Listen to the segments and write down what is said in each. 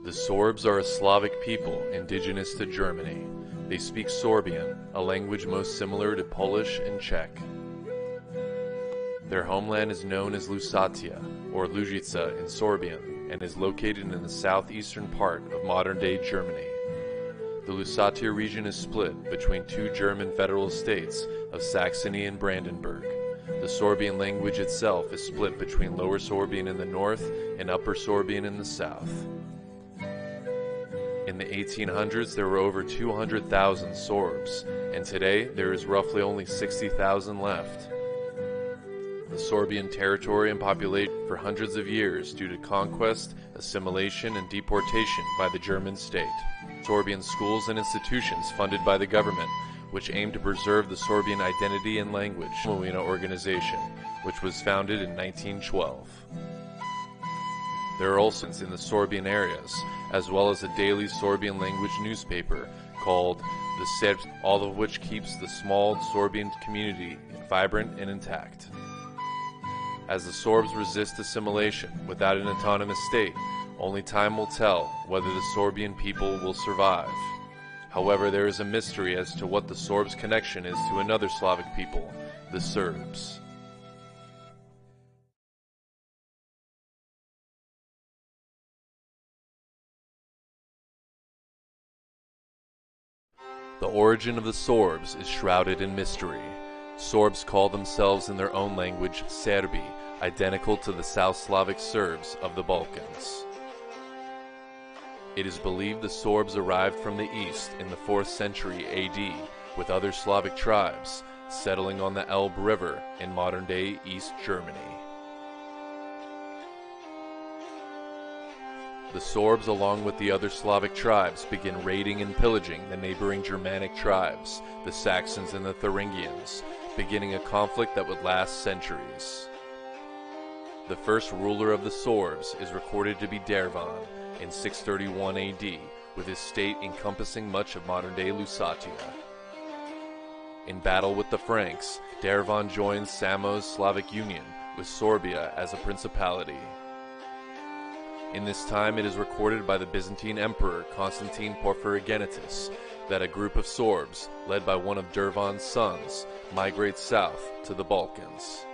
The Sorbs are a Slavic people indigenous to Germany. They speak Sorbian, a language most similar to Polish and Czech. Their homeland is known as Lusatia, or Lužica in Sorbian, and is located in the southeastern part of modern-day Germany. The Lusatia region is split between two German federal states of Saxony and Brandenburg. The Sorbian language itself is split between Lower Sorbian in the north and Upper Sorbian in the south. In the 1800s, there were over 200,000 Sorbs, and today there is roughly only 60,000 left. The Sorbian territory and population for hundreds of years due to conquest, assimilation, and deportation by the German state. Sorbian schools and institutions funded by the government, which aim to preserve the Sorbian identity and language. Mowina organization, which was founded in 1912. There are also in the Sorbian areas, as well as a daily Sorbian language newspaper called the Serbs, all of which keeps the small Sorbian community vibrant and intact. As the Sorbs resist assimilation without an autonomous state, only time will tell whether the Sorbian people will survive. However, there is a mystery as to what the Sorbs' connection is to another Slavic people, the Serbs. The origin of the Sorbs is shrouded in mystery. Sorbs call themselves in their own language Serbi, identical to the South Slavic Serbs of the Balkans. It is believed the Sorbs arrived from the east in the 4th century AD with other Slavic tribes, settling on the Elbe River in modern-day East Germany. The Sorbs, along with the other Slavic tribes, begin raiding and pillaging the neighboring Germanic tribes, the Saxons and the Thuringians, beginning a conflict that would last centuries. The first ruler of the Sorbs is recorded to be Dervan in 631 AD, with his state encompassing much of modern-day Lusatia. In battle with the Franks, Dervan joins Samo's Slavic Union with Sorbia as a principality. In this time, it is recorded by the Byzantine Emperor Constantine Porphyrogenitus that a group of Sorbs, led by one of Dervan's sons, migrates south to the Balkans.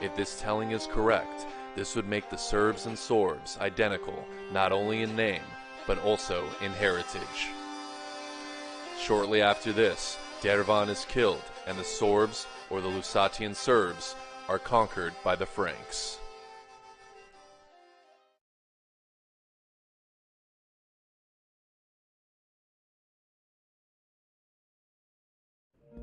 If this telling is correct, this would make the Serbs and Sorbs identical not only in name, but also in heritage. Shortly after this, Dervan is killed, and the Sorbs, or the Lusatian Serbs, are conquered by the Franks.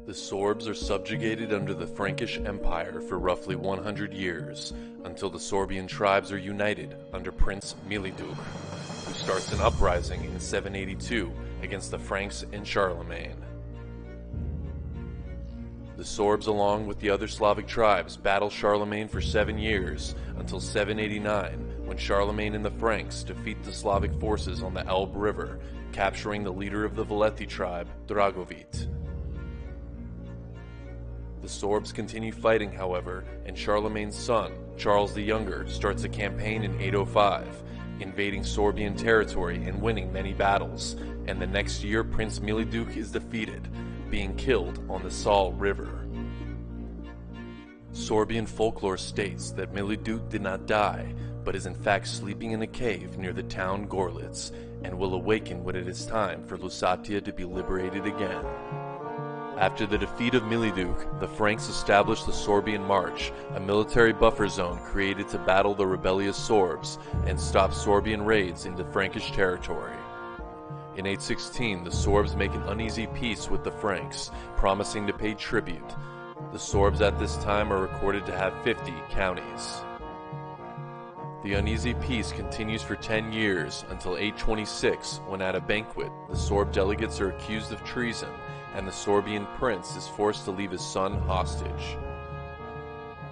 The Sorbs are subjugated under the Frankish Empire for roughly 100 years, until the Sorbian tribes are united under Prince Miliduk, who starts an uprising in 782 against the Franks and Charlemagne. The Sorbs, along with the other Slavic tribes, battle Charlemagne for 7 years, until 789, when Charlemagne and the Franks defeat the Slavic forces on the Elbe River, capturing the leader of the Veleti tribe, Dragovit. The Sorbs continue fighting, however, and Charlemagne's son, Charles the Younger, starts a campaign in 805, invading Sorbian territory and winning many battles, and the next year Prince Miliduk is defeated, being killed on the Sal River. Sorbian folklore states that Miliduk did not die, but is in fact sleeping in a cave near the town Gorlitz, and will awaken when it is time for Lusatia to be liberated again. After the defeat of Miliduk, the Franks established the Sorbian March, a military buffer zone created to battle the rebellious Sorbs and stop Sorbian raids into Frankish territory. In 816, the Sorbs make an uneasy peace with the Franks, promising to pay tribute. The Sorbs at this time are recorded to have 50 counties. The uneasy peace continues for 10 years until 826, when at a banquet, the Sorb delegates are accused of treason, and the Sorbian prince is forced to leave his son hostage.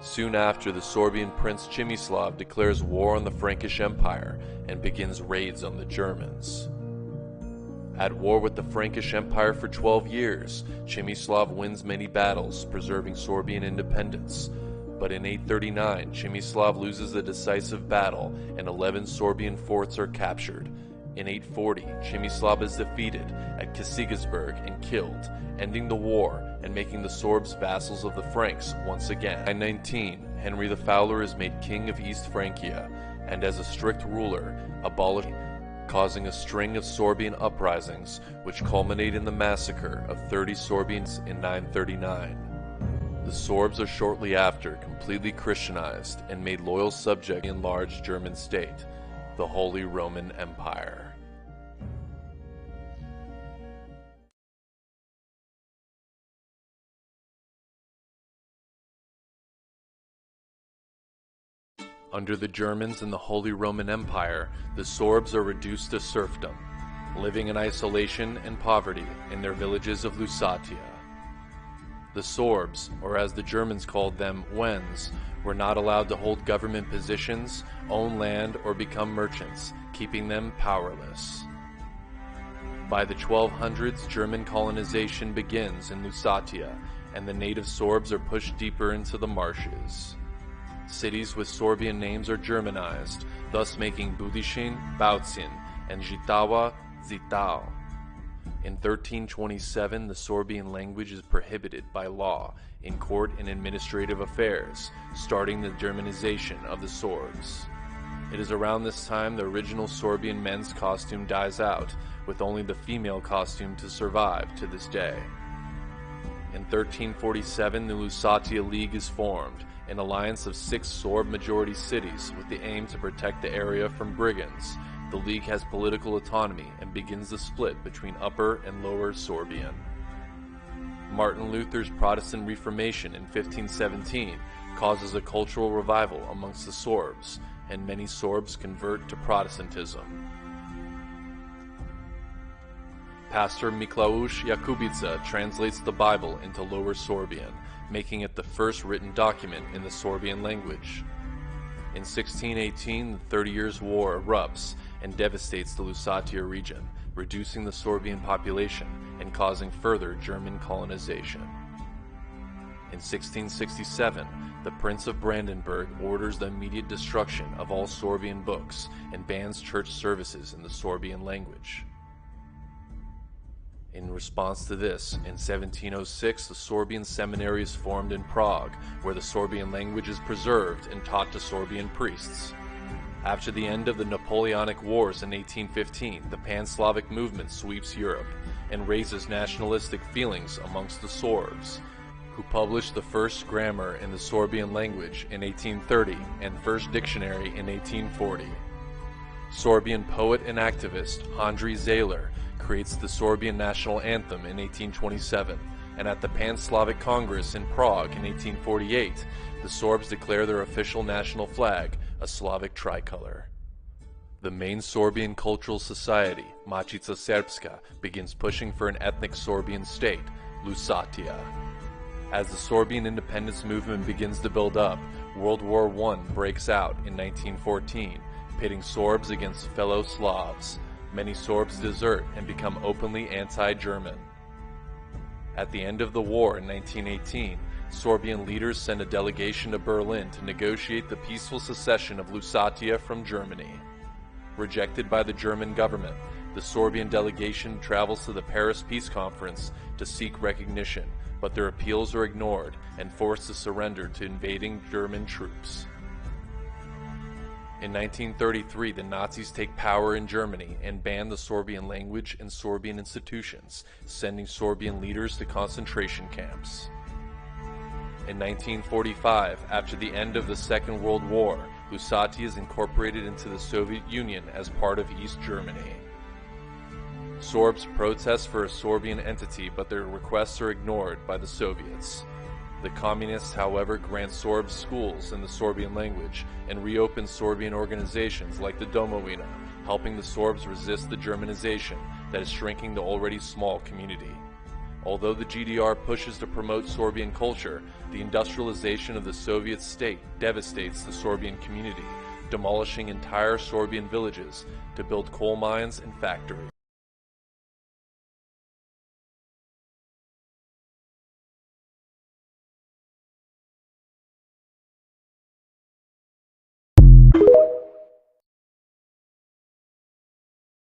Soon after, the Sorbian prince Chimislav declares war on the Frankish Empire and begins raids on the Germans. At war with the Frankish Empire for 12 years, Chimislav wins many battles, preserving Sorbian independence. But in 839, Przemysław loses a decisive battle and 11 Sorbian forts are captured. In 840, Przemysław is defeated at Kasigisburg and killed, ending the war and making the Sorbs vassals of the Franks once again. In 919, Henry the Fowler is made king of East Francia, and as a strict ruler, abolished, causing a string of Sorbian uprisings which culminate in the massacre of 30 Sorbians in 939. The Sorbs are shortly after completely Christianized and made loyal subjects to the enlarged German state, the Holy Roman Empire. Under the Germans and the Holy Roman Empire, the Sorbs are reduced to serfdom, living in isolation and poverty in their villages of Lusatia. The Sorbs, or as the Germans called them, Wends, were not allowed to hold government positions, own land, or become merchants, keeping them powerless. By the 1200s, German colonization begins in Lusatia, and the native Sorbs are pushed deeper into the marshes. Cities with Sorbian names are Germanized, thus making Budyszyn, Bautzin, and Żytawa, Zitao. In 1327, the Sorbian language is prohibited by law in court and administrative affairs, starting the Germanization of the Sorbs. It is around this time the original Sorbian men's costume dies out, with only the female costume to survive to this day. In 1347, the Lusatia League is formed, an alliance of 6 Sorb-majority cities with the aim to protect the area from brigands. The League has political autonomy and begins the split between Upper and Lower Sorbian. Martin Luther's Protestant Reformation in 1517 causes a cultural revival amongst the Sorbs, and many Sorbs convert to Protestantism. Pastor Miklausz Jakubica translates the Bible into Lower Sorbian, making it the first written document in the Sorbian language. In 1618, the 30 Years' War erupts and devastates the Lusatia region, reducing the Sorbian population and causing further German colonization. In 1667, the Prince of Brandenburg orders the immediate destruction of all Sorbian books and bans church services in the Sorbian language. In response to this, in 1706, the Sorbian seminary is formed in Prague, where the Sorbian language is preserved and taught to Sorbian priests. After the end of the Napoleonic Wars in 1815, the Pan-Slavic movement sweeps Europe and raises nationalistic feelings amongst the Sorbs, who published the first grammar in the Sorbian language in 1830 and first dictionary in 1840. Sorbian poet and activist Andrzej Zahler creates the Sorbian national anthem in 1827, and at the Pan-Slavic Congress in Prague in 1848, the Sorbs declare their official national flag, a Slavic tricolor. The main Sorbian cultural society, Matica Serbska, begins pushing for an ethnic Sorbian state, Lusatia. As the Sorbian independence movement begins to build up, World War I breaks out in 1914, pitting Sorbs against fellow Slavs. Many Sorbs desert and become openly anti-German. At the end of the war in 1918, Sorbian leaders send a delegation to Berlin to negotiate the peaceful secession of Lusatia from Germany. Rejected by the German government, the Sorbian delegation travels to the Paris Peace Conference to seek recognition, but their appeals are ignored and forced to surrender to invading German troops. In 1933, the Nazis take power in Germany and ban the Sorbian language and Sorbian institutions, sending Sorbian leaders to concentration camps. In 1945, after the end of the Second World War, Lusatia is incorporated into the Soviet Union as part of East Germany. Sorbs protest for a Sorbian entity, but their requests are ignored by the Soviets. The Communists, however, grant Sorbs schools in the Sorbian language and reopen Sorbian organizations like the Domowina, helping the Sorbs resist the Germanization that is shrinking the already small community. Although the GDR pushes to promote Sorbian culture, the industrialization of the Soviet state devastates the Sorbian community, demolishing entire Sorbian villages to build coal mines and factories.